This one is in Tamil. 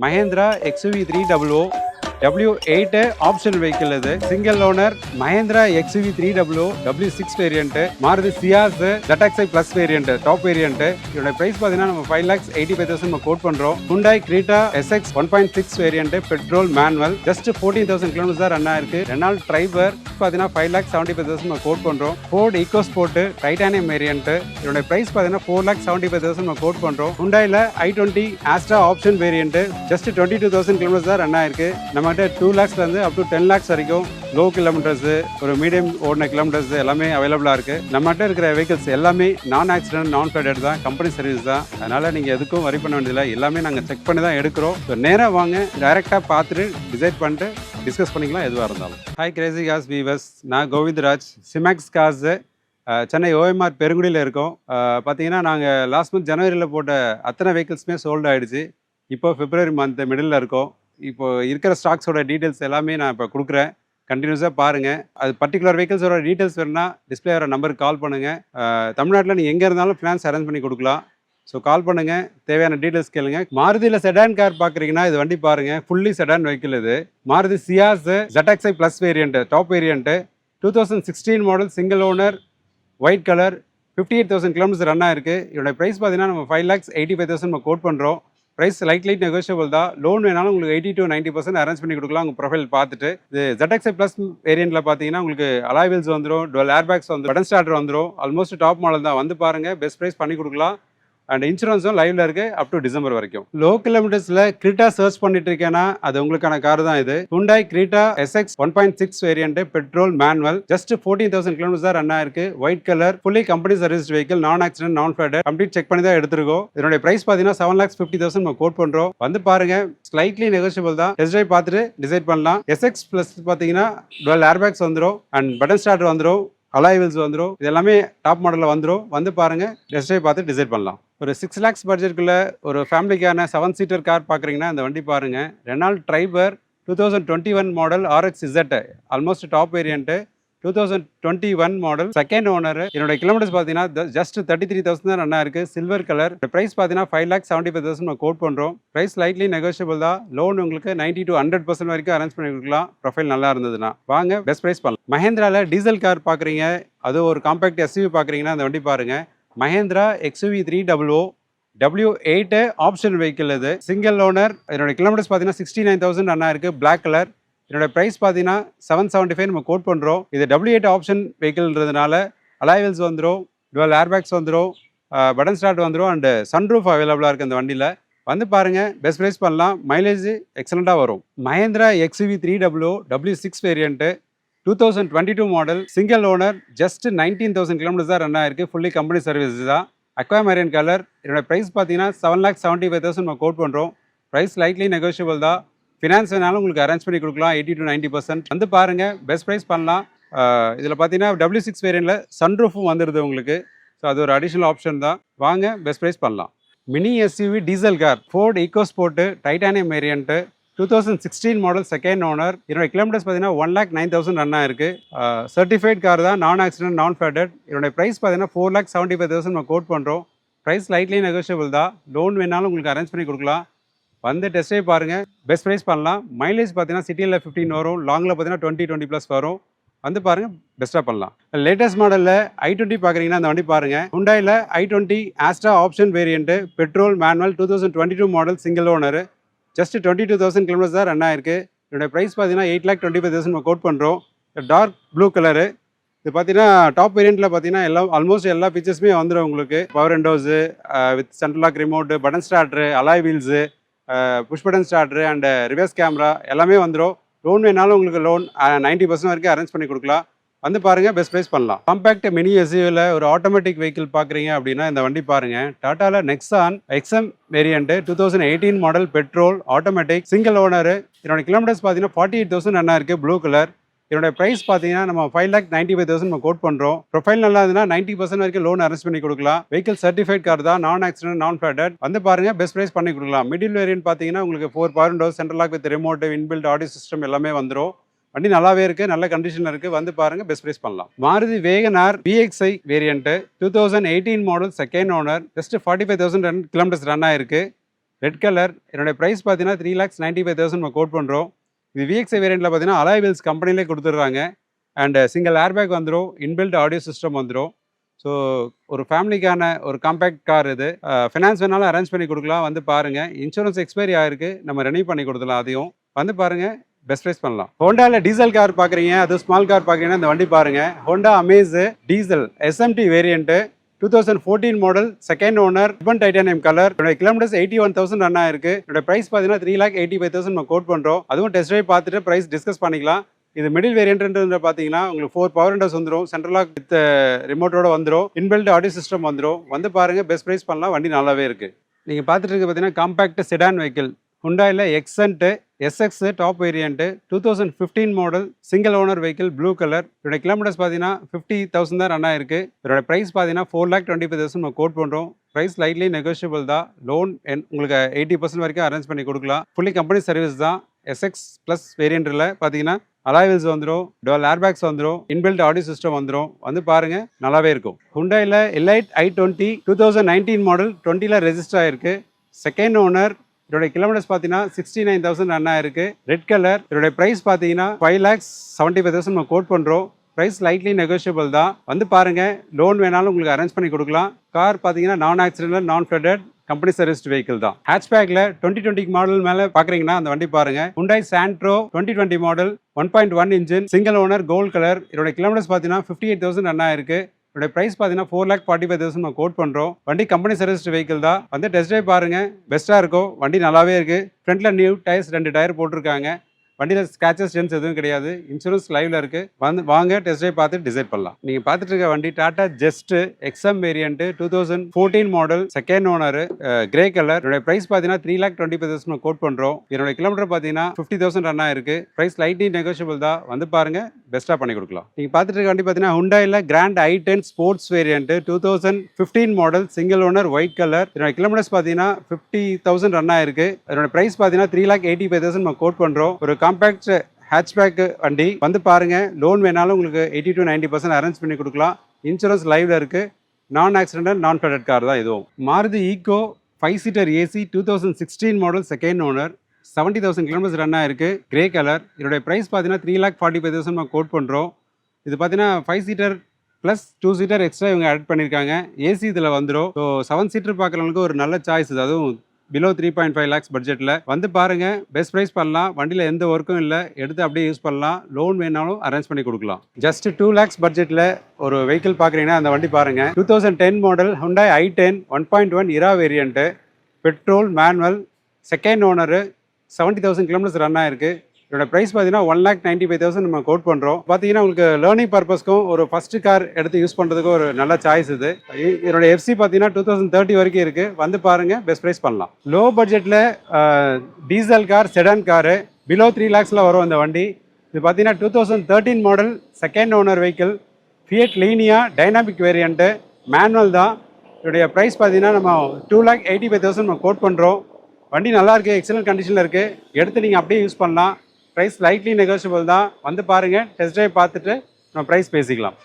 Mahindra XUV 300 W8 optional vehicle இது. Single owner Mahindra XUV 300 W6 variant, Maruti Ciaz ZXi Plus variant, top variant. இதோட பிரைஸ் பாத்தீங்கன்னா நம்ம 5,85,000 நம்ம கோட் பண்றோம். Hyundai Creta SX 1.6 variant, petrol manual, just 14,000 kilometre தான் ரன் ஆயிருக்கு. ரெனால் டிரைவர் பாத்தீங்கன்னா 5,75,000 நம்ம கோட் பண்றோம். Ford EcoSport டைட்டானியம் வேரியன்ட், இதோட பிரைஸ் பாத்தீங்கன்னா 4,75,000 நம்ம கோட் பண்றோம். Hyundaiல i20 Astra option variant, just 22,000 kilometre தான் ரன் ஆயிருக்கு. நம்ம 2 lakhs இருந்து அப் டு 10 lakhs வரைக்கும் லோ கிலோமீட்டர்ஸ், ஒரு மீடியம் ஓடின கிலோமீட்டர்ஸ் எல்லாமே அவைலபிளாக இருக்குது. நம்மகிட்ட இருக்கிற வெஹிக்கிள்ஸ் எல்லாமே நான் ஆக்சிடென்ட், நான் ஃபேடட் தான், கம்பெனி சர்வீஸ் தான். அதனால் நீங்கள் எதுக்கும் வரி பண்ண வேண்டியதில்லை. எல்லாமே நாங்கள் செக் பண்ணி தான் எடுக்கிறோம். ஸோ நேராக வாங்க, டைரெக்டாக பார்த்துட்டு டிசைட் பண்ணிட்டு டிஸ்கஸ் பண்ணிக்கலாம் எதுவாக இருந்தாலும். ஹாய் கிரேசி காஸ் வீவர்ஸ், நான் கோவிந்தராஜ், சிமேக்ஸ் காஸ், சென்னை OMR பெருங்குடியில் இருக்கோம். பார்த்தீங்கன்னா நாங்கள் லாஸ்ட் மந்த் ஜனவரியில் போட்ட அத்தனை வெஹிக்கிள்ஸுமே சோல்ட் ஆகிடுச்சு. இப்போ பிப்ரவரி மந்த் மிடில் இருக்கோம். இப்போ இருக்கிற ஸ்டாக்ஸோட டீட்டெயில்ஸ் எல்லாமே நான் இப்போ கொடுக்குறேன். கண்டினியூஸாக பாருங்கள். அது பர்டிகுலர் வெஹிக்கிள்ஸோட டீட்டெயில்ஸ் வேணுன்னா டிஸ்பிளே வர நம்பருக்கு கால் பண்ணுங்கள். தமிழ்நாட்டில் நீங்கள் எங்கே இருந்தாலும் ஃபினான்ஸ் அரேஞ்ச் பண்ணி கொடுக்கலாம். ஸோ கால் பண்ணுங்கள், தேவையான டீட்டெயில்ஸ் கேளுங்க. மாருதியில் செடான் கார் பார்க்குறீங்கன்னா இது வண்டி பாருங்கள், ஃபுல்லி செடான் வெஹிக்கிள் இது. Maruti Ciaz ZXi Plus variant, top variant, 2016 model, single owner, white colour, 58,000 kilometres run ஆயிருக்கு. இதோட ப்ரைஸ் பார்த்தீங்கன்னா நம்ம 5,85,000 நம்ம கோட் பண்ணுறோம். ப்ரைஸ் லைட் நெகோஷியபிள் தான். லோன் வேணாலும் உங்களுக்கு 80 to 90% அரேஞ்ச் பண்ணி கொடுக்கலாம் உங்கள் ப்ரொஃபைல் பார்த்துட்டு. இது ZXi Plus வேரியண்ட்டில் பார்த்தீங்கன்னா உங்களுக்கு அலாய் வீல்ஸ் வந்துடும், டுவெல் ஏர்பேக்ஸ் வந்துடும், பட்டன் ஸ்டார்டர் வந்துடும். ஆல்மோஸ்ட் டாப் மாடல் தான். வந்து பாருங்கள், பெஸ்ட் ப்ரைஸ் பண்ணி கொடுக்கலாம். அண்ட் இன்சூரன்ஸும் லைவ்ல இருக்கு அப் டு டிசம்பர் வரைக்கும். லோ கிலோமீட்டர்ஸ்ல கிரீட்டா சர்ச் பண்ணிட்டு இருக்கேன்னா அது உங்களுக்கான கார் தான் இது. Hyundai Creta SX 1.6 variant, petrol manual, just 14,000 kilometre தான் ரன் ஆயிருக்கு. White colour, fully company service vehicle, நான் ஆக்சிடென்ட், நான் ஃபேடட், கம்ப்ளீட் செக் பண்ணி தான் எடுத்துருக்கோம். இதனுடைய பிரைஸ் பார்த்தீங்கன்னா 7,50,000 நம்ம கோட் பண்றோம். வந்து பாருங்க, ஸ்லைட்லி நெகோஷியபிள் தான். டெஸ்ட் ட்ரைவ் பார்த்துட்டு டிசைட் பண்ணலாம். SX Plus பார்த்தீங்கன்னா டுவெல் ஏர்பேக்ஸ் வந்துடும் அண்ட் பட்டன் ஸ்டார்டர் வந்துடும், அலாய் வீல்ஸ் வந்துடும். இது எல்லாமே டாப் மாடலில் வந்துடும். வந்து பாருங்க, டெஸ்ட் ட்ரைவ் பார்த்து டிசைட் பண்ணலாம். ஒரு 6 lakhs பட்ஜெட்டுக்குள்ள ஒரு ஃபேமிலிக்கான 7 seater கார் பார்க்குறீங்கன்னா இந்த வண்டி பாருங்க. Renault driver 2021 model RXZ, almost top variant, 2021 model, second owner. என்னோட கிலோமீட்டர்ஸ் பார்த்தீங்கன்னா ஜஸ்ட் 33,000 தான் ரன் ஆயிருக்கு. Silver colour. ப்ரைஸ் பார்த்தீங்கன்னா 5,75,000 நம்ம கோட் பண்ணுறோம். ப்ரைஸ் லைட்லி நெகோஷியபிள் தான். லோன் உங்களுக்கு 90 to 100% வரைக்கும் அரேஞ்ச் பண்ணி கொடுக்கலாம், ப்ரொஃபைல் நல்லா இருந்ததுன்னா. வாங்க, பெஸ்ட் ப்ரைஸ் பண்ணலாம். மஹேந்திராவில் டீசல் கார் பார்க்குறீங்க, அது ஒரு காம்பேக்ட் SUV பார்க்குறீங்கன்னா அந்த வண்டி பாருங்க. Mahindra XUV 300 W8 option vehicle இது. Single owner. என்னோட கிலோமீட்டர்ஸ் பார்த்தீங்கன்னா 69,000 ரன் ஆயிருக்கு. Black colour. என்னோட ப்ரைஸ் பார்த்தீங்கன்னா 775 நம்ம கோட் பண்ணுறோம். இது W8 ஆப்ஷன் வெஹிக்கிள்ன்றதுனால அலாய் வீல்ஸ் வந்துடும், டுவெல் ஏர்பேக்ஸ் வந்துடும், பட்டன் ஸ்டார்ட் வந்துடும் அண்ட் சன்ரூஃப் அவைலபிளாக இருக்குது அந்த வண்டியில். வந்து பாருங்கள், பெஸ்ட் ப்ரைஸ் பண்ணலாம். மைலேஜ் எக்ஸலண்ட்டாக வரும். Mahindra XUV 300 W6 variant, 2022 model, single owner, just 19,000 kilometres தான் ரன் ஆயிருக்கு. ஃபுல்லி கம்பெனி சர்வீஸ் தான். அக்வாமரியன் கலர். என்னோட ப்ரைஸ் பார்த்தீங்கன்னா 7,75,000 நம்ம கோட் பண்ணுறோம். ப்ரைஸ் லைட்லி நெகோஷியபிள் தான். ஃபினான்ஸ் வேணாலும் உங்களுக்கு அரேஞ்ச் பண்ணி கொடுக்கலாம் 80 to 90%. வந்து பாருங்கள், பெஸ்ட் ப்ரைஸ் பண்ணலாம். இதில் பார்த்தீங்கன்னா W6 வேரியண்ட்டில் சன்ரூஃபும் வந்துடுது உங்களுக்கு. ஸோ அது ஒரு அடிஷ்னல் ஆப்ஷன் தான். வாங்க, பெஸ்ட் ப்ரைஸ் பண்ணலாம். Mini SUV diesel car, Ford EcoSport titanium variant, 2016 model, second owner. என்னோட கிலோமீட்டர்ஸ் பார்த்தீங்கன்னா 1,09,000 ரன் ஆயிருக்கு. சர்டிஃபைட் கார் தான், நான் ஆக்சிடென்ட், நான் ஃபேடட். என்னோட ப்ரைஸ் பார்த்தீங்கன்னா 4,75,000 நம்ம கோட் பண்ணுறோம். ப்ரைஸ் லைட்லி நெகோஷியபிள் தான். லோன் வேணாலும் உங்களுக்கு அரேஞ்ச் பண்ணி கொடுக்கலாம். வந்து டெஸ்ட் ட்ரைவ் பாருங்கள், பெஸ்ட் ப்ரைஸ் பண்ணலாம். மைலேஜ் பார்த்தீங்கன்னா சிட்டியில் 15 வரும், லாங்கில் பார்த்தீங்கன்னா 20+ வரும். வந்து பாருங்கள், பெஸ்ட்டாக பண்ணலாம். லேட்டஸ்ட் மாடலில் i20 பார்க்குறீங்கன்னா அந்த வண்டி பாருங்கள். Hyundaiல i20 Astra option variant, petrol manual, 2022 model, single owner, just 22,000 kilometres தான் ரன் ஆயிருக்கு. என்னோட ப்ரைஸ் பார்த்தீங்கன்னா 8,25,000 நம்ம கோட் பண்ணுறோம். Dark blue colour. இது பார்த்தீங்கன்னா டாப் வேரியண்ட்டில் பார்த்தீங்கன்னா ஆல்மோஸ்ட் எல்லா ஃபீச்சர்ஸுமே வந்துடும் உங்களுக்கு. Power windows with central lock remote, button start, alloy wheels, push button start and reverse camera எல்லாமே வந்துடும். லோன் வேணாலும் உங்களுக்கு லோன் 90% வரைக்கும் அரேஞ்ச் பண்ணி கொடுக்கலாம். வந்து பாருங்கள், பெஸ்ட் ப்ரைஸ் பண்ணலாம். காம்பேக்ட் மினி SUVல ஒரு ஆட்டோமேட்டிக் வெஹிக்கிள் பார்க்குறீங்க அப்படின்னா இந்த வண்டி பாருங்கள். டாட்டாவில் Nexon XM variant, 2018 model, petrol, automatic, single owner. என்னோட கிலோமீட்டர்ஸ் பார்த்தீங்கன்னா 48,000 ரன் ஆயிருக்கு. Blue colour. என்னோட ப்ரைஸ் பார்த்தீங்கன்னா நம்ம 5,95,000 நம்ம கோட் பண்ணுறோம். ப்ரொஃபைல் நல்லா இருந்ததுன்னா 90% வரைக்கும் லோன் அரேஞ்ச் பண்ணி கொடுக்கலாம். வெஹிக்கிள் சர்டிஃபைட் கார் தான், நான் ஆக்சிடென்ட், நான் ஃபேடட். வந்து பாருங்க, பெஸ்ட் ப்ரைஸ் பண்ணி கொடுக்கலாம். மிடில் வேரியன்ட் பார்த்தீங்கன்னா உங்களுக்கு 4 power windows, central lock with remote, inbuilt audio system எல்லாமே வந்துடும். வண்டி நல்லாவே இருக்குது, நல்ல கண்டிஷனில் இருக்குது. வந்து பாருங்கள், பெஸ்ட் ப்ரைஸ் பண்ணலாம். Maruti WagonR VXi variant, 2018 model, second owner, just 45,000 kilometres run ஆயிருக்கு. Red colour. என்னுடைய ப்ரைஸ் பார்த்தீங்கன்னா 3,95,000 நம்ம கோட் பண்ணுறோம். இது விஎக்ஸ்ஐ வேரியண்ட்டில் பார்த்தீங்கன்னா அலாய் வீல்ஸ் கம்பெனிலே கொடுத்துட்றாங்க. அண்ட் சிங்கிள் ஏர்பேக் வந்துடும், இன்பில்ட் ஆடியோ சிஸ்டம் வந்துடும். ஸோ ஒரு ஃபேமிலிக்கான ஒரு காம்பேக்ட் கார் இது. ஃபினான்ஸ் வேணாலும் அரேஞ்ச் பண்ணி கொடுக்கலாம், வந்து பாருங்கள். இன்சூரன்ஸ் எக்ஸ்பைரி ஆகிருக்கு, நம்ம ரெனியூ பண்ணி கொடுத்துலாம். அதையும் வந்து பாருங்கள், பெஸ்ட் ப்ரைஸ் பண்ணலாம். ஹோண்டாவில் டீசல் கார் பார்க்குறீங்க, அது ஸ்மால் கார் பார்க்குறீங்கன்னா இந்த வண்டி பாருங்கள். Honda Amaze diesel SMT variant, 2014 model, second owner, ribbon titanium colour. என்னோட கிலோமீட்டர்ஸ் 81,000 ரன் ஆயிருக்கு. என்னோட பிரைஸ் பார்த்தீங்கன்னா 3,85,000 நம்ம கோட் பண்ணுறோம். அதுவும் டெஸ்ட் ட்ரைவ் பார்த்துட்டு ப்ரைஸ் டிஸ்கஸ் பண்ணிக்கலாம். இது மிடில் வேரியன்ட்ன்றது பார்த்தீங்கன்னா உங்களுக்கு 4 பவர் விண்டோஸ் வந்துடும், சென்ட்ரல் லாக் வித் ரிமோட்டோட வந்துடும், இன்பில்ட் ஆடியோ சிஸ்டம் வந்துடும். வந்து பாருங்கள், பெஸ்ட் ப்ரைஸ் பண்ணலாம். வண்டி நல்லாவே இருக்குது. நீங்கள் பார்த்துட்டு இருக்க பார்த்தீங்கன்னா காம்பேக்ட் செடான் வெஹிக்கிள், ஹுண்டாயில் Xcent SX top variant, 2015 model, single owner vehicle, blue colour. இதோட கிலோமீட்டர்ஸ் பார்த்தீங்கன்னா 50,000 தான் ரன் ஆயிருக்கு. இதோட ப்ரைஸ் பார்த்தீங்கன்னா 4,25,000 நம்ம கோட் பண்ணுறோம். ப்ரைஸ் லைட்லி நெகோஷியபிள் தான். லோன் உங்களுக்கு 80% வரைக்கும் அரேஞ்ச் பண்ணி கொடுக்கலாம். ஃபுல்லி கம்பெனி சர்வீஸ் தான். எஸ்எக்ஸ் ப்ளஸ் வேரியண்ட்டில் பார்த்தீங்கன்னா அலாய் வீல்ஸ் வந்துடும், டுவல் ஏர்பேக்ஸ் வந்துடும், இன்பில்ட் ஆடியோ சிஸ்டம் வந்துடும். வந்து பாருங்க, நல்லாவே இருக்கும். ஹுண்டாயில் எலைட் i20 2019 மாடல், 20ல் ரெஜிஸ்டர் ஆயிருக்கு. Second owner. இதோட கிலோமீட்டர்ஸ் பார்த்தீங்கன்னா 69,000 ரன் ஆயிருக்கு. Red colour. இதோட ப்ரைஸ் பார்த்தீங்கன்னா 5,75,000 நம்ம கோட் பண்ணுறோம். ப்ரைஸ் லைட்லி நெகோஷியபிள் தான். வந்து பாருங்க, லோன் வேணாலும் உங்களுக்கு அரேஞ்ச் பண்ணி கொடுக்கலாம். கார் பார்த்தீங்கன்னா நான் ஆக்சிடென்டல், நான் ஃப்ளட்டட், கம்பெனி சர்வீஸ்டு வெஹிக்கிள் தான். ஹேட்ச்பேக்ல 2020 மாடல் மேலே பார்க்குறீங்கன்னா அந்த வண்டி பாருங்க. Hyundai Santro 2020 மாடல், 1.1 engine, single owner, gold colour. இதோட கிலோமீட்டர்ஸ் பார்த்தீங்கன்னா 58,000 ரன் ஆயிருக்கு. இதோட ப்ரைஸ் பார்த்தீங்கன்னா 4,45,000 நம்ம கோட் பண்ணுறோம். வண்டி கம்பெனி சர்வீஸ்டு வெஹிக்கிள் தான். வந்து டெஸ்ட் ட்ரைவ் பாருங்க, பெஸ்ட்டாக இருக்கும். வண்டி நல்லாவே இருக்கு. ஃப்ரண்ட்ல நியூ டயர்ஸ், 2 டயர் போட்டிருக்காங்க. வண்டியில் ஸ்க்ராச்சஸ் டென்ஸ் எதுவும் கிடையாது. இன்சூரன்ஸ் லைவ்ல இருக்கு. வாங்க டெஸ்ட் ட்ரைவ் பார்த்து டிசைட் பண்ணலாம். நீங்க பார்த்துட்டு இருக்க வண்டி Tata Zest XM variant, 2014 model, second owner, grey colour. இதோட பிரைஸ் பார்த்தீங்கன்னா 3,25,000 கோட் பண்றோம். இதோட கிலோமீட்டர் பார்த்தீங்கன்னா 50,000 ரன் ஆயிருக்கு. பிரைஸ் லைட்லி நெகோஷியபிள் தான். வந்து பாருங்க, பெஸ்ட்டாக பண்ணி கொடுக்கலாம். நீங்க பார்த்துட்டு இருக்க வண்டி பார்த்தீங்கன்னா ஹுண்டாயில் grand i10 sports variant, 2015 model, single owner, white colour. இதோட கிலோமீட்டர்ஸ் பார்த்தீங்கன்னா 50,000 ரன் ஆயிருக்கு. இதோட பிரைஸ் பார்த்தீங்கன்னா 3,85,000 நம்ம கோட் பண்றோம். ஒரு காம்பேக்ட் ஹேட்ச்பேக் வண்டி. வந்து பாருங்க, லோன் வேணாலும் உங்களுக்கு 80 to 90% அரேஞ்ச் பண்ணி கொடுக்கலாம். இன்சூரன்ஸ் லைவ்ல இருக்கு. நான் ஆக்சிடென்டல், நான் ஃப்ளட்டட் கார் தான் இதுவும். Maruti Eeco 5 seater AC, 2016 model, second owner, 70,000 kilometres run ஆயிருக்கு. Grey colour. இதோட பிரைஸ் பார்த்தீங்கன்னா 3,45,000 நம்ம கோட் பண்ணுறோம். இது பார்த்தீங்கன்னா 5 சீட்டர் ப்ளஸ் 2 சீட்டர் எக்ஸ்ட்ரா இவங்க ஆட் பண்ணியிருக்காங்க. ஏசி இதில் வந்துடும். ஸோ 7 சீட்டர் பார்க்குறவங்களுக்கு ஒரு நல்ல சாய்ஸ் இது. அதுவும் பிலோ 3.5 lakhs பட்ஜெட்டில். வந்து பாருங்க, பெஸ்ட் ப்ரைஸ் பண்ணலாம். வண்டியில் எந்த ஒர்க்கும் இல்லை, எடுத்து அப்படியே யூஸ் பண்ணலாம். லோன் வேணாலும் அரேஞ்ச் பண்ணி கொடுக்கலாம். ஜஸ்ட் 2 lakhs பட்ஜெட்டில் ஒரு வெஹிக்கிள் பார்க்குறீங்கன்னா அந்த வண்டி பாருங்க. 2010 model, Hyundai i10 1.1 Era variant, petrol, manual, second owner, 70,000 kilometres run ஆயிருக்கு. இதோட ப்ரைஸ் பார்த்தீங்கன்னா 1,95,000 நம்ம கோட் பண்ணுறோம். பார்த்தீங்கன்னா உங்களுக்கு லேர்னிங் பர்பஸ்க்கும் ஒரு ஃபர்ஸ்ட் கார் எடுத்து யூஸ் பண்ணுறதுக்கும் ஒரு நல்ல சாய்ஸ் இது. இதோட எஃப்சி பார்த்தீங்கன்னா 2030 வரைக்கும் இருக்குது. வந்து பாருங்கள், பெஸ்ட் ப்ரைஸ் பண்ணலாம். லோ பட்ஜெட்டில் diesel car, sedan car, below 3 lakhsல வரும் அந்த வண்டி. இது பார்த்தீங்கன்னா 2013 model, second owner vehicle, Fiat Linea dynamic variant, manual தான். இதோடைய ப்ரைஸ் பார்த்தீங்கன்னா நம்ம 2,85,000 நம்ம கோட் பண்ணுறோம். வண்டி நல்லா இருக்குது, எக்ஸலன்ட் கண்டிஷனில் இருக்குது. எடுத்து நீங்கள் அப்படியே யூஸ் பண்ணலாம். ப்ரைஸ் லைட்லி நெகோஷியபிள் தான். வந்து பாருங்கள், டெஸ்ட் ட்ரைவ் பார்த்துட்டு நம்ம ப்ரைஸ் பேசிக்கலாம்.